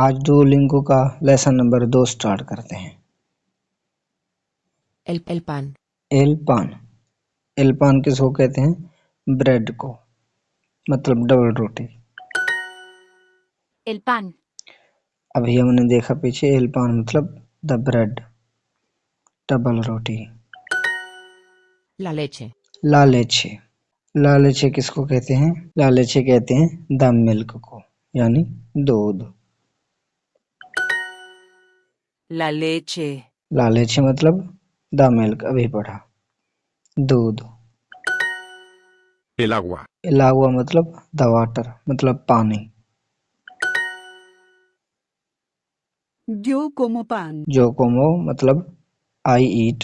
आज डुओलिंगो का lesson number 2 start करते हैं। El pan. एल पान। एल पान किसको कहते हैं? ब्रेड को, मतलब डबल रोटी। El pan. अभी हमने देखा पीछे एल पान मतलब the bread, double roti. La leche. ला लेचे। ला लेचे किसको कहते हैं? ला लेचे कहते हैं द मिल्क को, यानी दूध। La leche. ला लेचे मतलब द मिल्क, अभी पढ़ा, दूध। El agua. इलावा मतलब द वाटर, मतलब पानी। Yo como pan. जो कोमो मतलब आई ईट।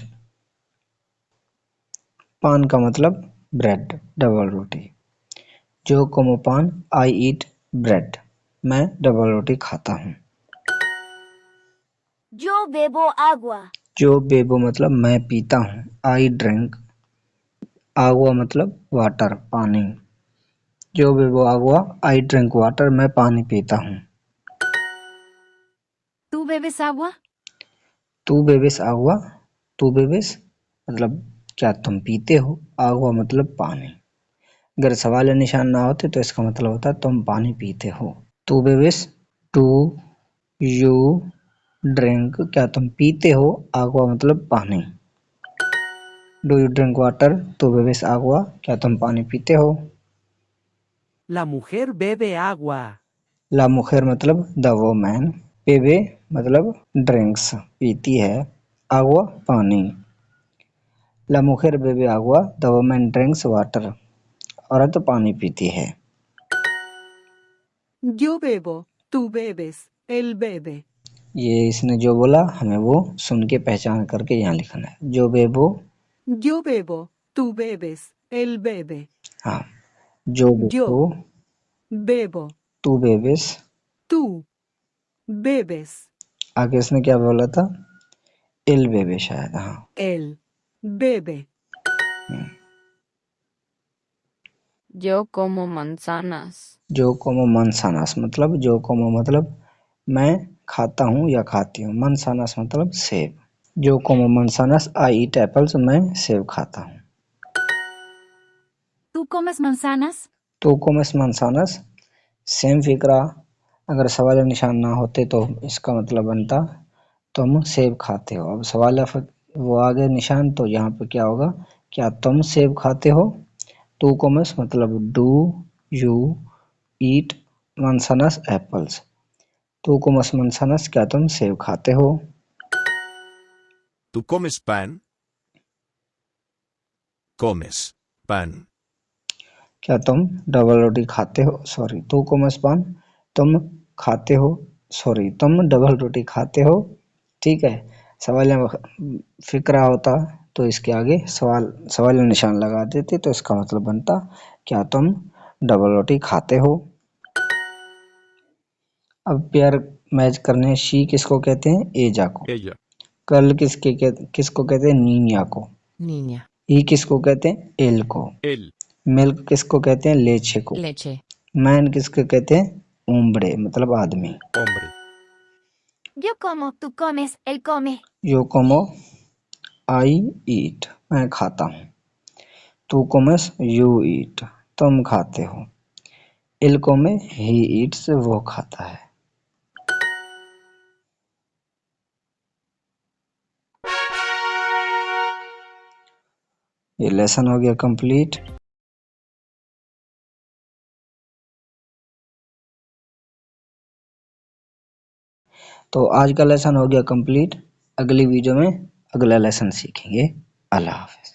पान का मतलब ब्रेड, डबल रोटी। जो कोमो पान, आई ईट ब्रेड, मैं डबल रोटी खाता हूँ। Yo bebo agua. जो बेबो मतलब मैं पीता हूँ, आई ड्रिंक। आगुआ मतलब वाटर, पानी। जो बेबो आगुआ, आई ड्रिंक वाटर, मैं पानी पीता हूँ। ¿Tú bebes agua? तू बेबिस आगुआ, तू बेबिस मतलब क्या तुम पीते हो, आगुआ मतलब पानी। अगर सवाल या निशान ना होते तो इसका मतलब होता तुम पानी पीते हो। तू बेबिस, टू यू ड्रिंक, क्या तुम पीते हो, आगुआ मतलब पानी। डू यू ड्रिंक वाटर, तू बेबिस आगुआ, क्या तुम पानी पीते हो। La mujer bebe agua. ला मुखेर मतलब द वोमैन। बेबे मतलब ड्रिंक्स, पीती है। आगुआ पानी। ला मुखेर बेबे आगुआ, द वोमैन ड्रिंक्स वाटर, औरत पानी पीती है। Yo bebo. Tú bebes. Él bebe. ये इसने जो बोला हमें वो सुन के पहचान करके यहाँ लिखना है। जो बेबो, Yo bebo. Tú bebes. Él bebe. हाँ, जो बेबो, Yo bebo. तू बेबिस। Tú bebes. आगे इसने क्या बोला था? इल बेबे शायद, हाँ। Él bebe. Yo como manzanas. जो कोमो मनसानास मतलब जो कोमो मतलब मैं खाता हूँ या खाती हूँ। मनसानास मतलब सेब। जो कोमो मनसानास, आई ईट एप्पल्स, मैं सेब खाता हूँ। ¿Tú comes manzanas? तो कोमस मनसानस, सेम फिक्रा। अगर सवाल या निशान ना होते तो इसका मतलब बनता तुम सेब खाते हो। अब सवाल या वो आगे निशान, तो यहाँ पे क्या होगा? क्या तुम सेब खाते हो? टू कोमस मतलब डू यू ईट मनसानस एप्पल्स। टू कोमस मनसानस, क्या तुम सेब खाते हो? ¿Tú comes pan? Comes pan. क्या तुम डबल रोटी खाते हो? सॉरी, टू कोमस पान, तुम खाते हो, सॉरी तुम डबल रोटी खाते हो। ठीक है, सवाल या फिक्रा होता तो इसके आगे सवाल या निशान लगा देते तो इसका मतलब बनता क्या तुम डबल रोटी खाते हो। अब पेयर मैच करने, शी किसको कहते हैं? एजा को। Ella. कर्ल किसको कहते हैं? नीनिया को। Niña. ई किसको कहते हैं? एल को। Él. मिल्क किसको कहते हैं? लेचे को। Leche. मैन किसको कहते हैं? उम्बड़े मतलब आदमी। Hombre. Yo como, tú comes, él come. यो कोमो, आई ईट, मैं खाता हूँ। तू कोमस, यू ईट, तुम खाते हो। इल कोमे, ही ईट्स, वो खाता है। ये लेसन हो गया कंप्लीट। तो आज का लेसन हो गया कंप्लीट। अगली वीडियो में अगला लेसन सीखेंगे। अल्लाह हाफिज।